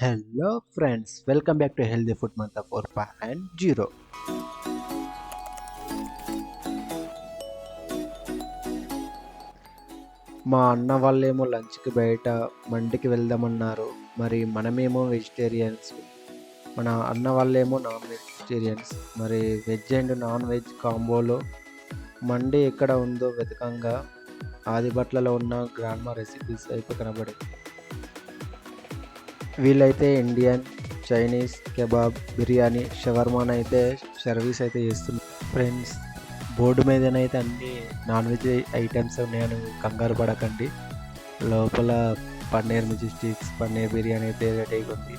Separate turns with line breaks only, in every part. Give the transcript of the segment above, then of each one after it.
Hello friends, welcome back to Healthy Food Mantha 4.0. మా అన్న వాళ్ళేమో లంచ్‌కి బయట మండికి వెళ్దామన్నారు. మరి మనమేమో వెజిటేరియన్స్. మన అన్న వాళ్ళేమో నాన్ వెజిటేరియన్స్. మరి వెజ్ అండ్ నాన్ వెజ్ కాంబోలో మండి ఎక్కడ ఉందో వెతకంగా ఆదిబట్లలో ఉన్న గ్రాండ్‌మా రెసిపీస్ అయితే కనబడింది. వీళ్ళైతే ఇండియన్, చైనీస్, కెబాబ్, బిర్యానీ, షవర్మానైతే సర్వీస్ అయితే చేస్తున్నారు. ఫ్రెండ్స్, బోర్డు మీదనైతే అన్నీ నాన్ వెజ్ ఐటెమ్స్ ఉన్నాయని కంగారు పడకండి. లోపల పన్నీర్ మిర్చి స్టిక్స్, పన్నీర్ బిర్యానీ అయితే రెడీగా ఉంది.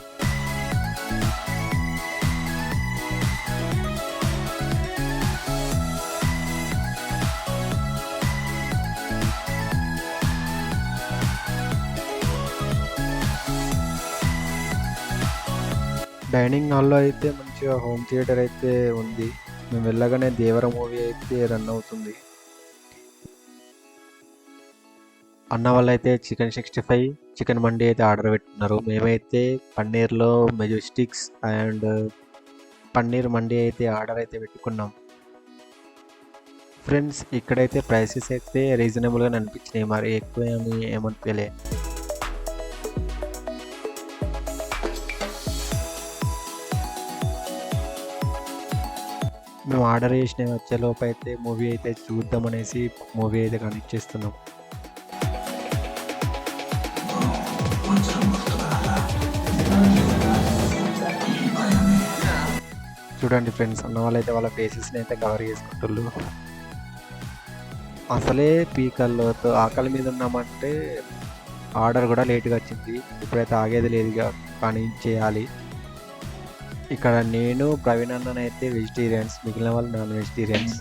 డైనింగ్ హాల్‌లో అయితే మంచిగా హోమ్ థియేటర్ అయితే ఉంది. మేము వెళ్ళగానే 'దేవర' మూవీ అయితే రన్ అవుతుంది. అన్న వాళ్ళైతే చికెన్ 65, చికెన్ మండి అయితే ఆర్డర్ పెట్టుకున్నారు. మేమైతే పన్నీర్‌లో మెజెస్టిక్స్ అండ్ పన్నీర్ మండి అయితే ఆర్డర్ అయితే పెట్టుకున్నాం. ఫ్రెండ్స్, ఇక్కడైతే ప్రైసెస్ అయితే రీజనబుల్‌గానే అనిపించినాయి. మరి ఎక్కువ ఏమనిపియలే. మేము ఆర్డర్ చేసినవి వచ్చేలోపు అయితే మూవీ అయితే చూద్దామనేసి మూవీ అయితే కనెక్ట్ చేస్తున్నాం. చూడండి ఫ్రెండ్స్, అన్న వాళ్ళైతే వాళ్ళ ఫేసెస్‌ని అయితే కవర్ చేసుకుంటుళ్ళు. అసలే పీకల్లోతో ఆకలి మీద ఉన్నామంటే ఆర్డర్ కూడా లేట్‌గా వచ్చింది. ఇప్పుడైతే ఆగేది లేదుగా, కానీ చేయాలి. ఇక్కడ నేను, ప్రవీణ్ అన్ననైతే వెజిటేరియన్స్, మిగిలిన వాళ్ళు నాన్ వెజిటేరియన్స్.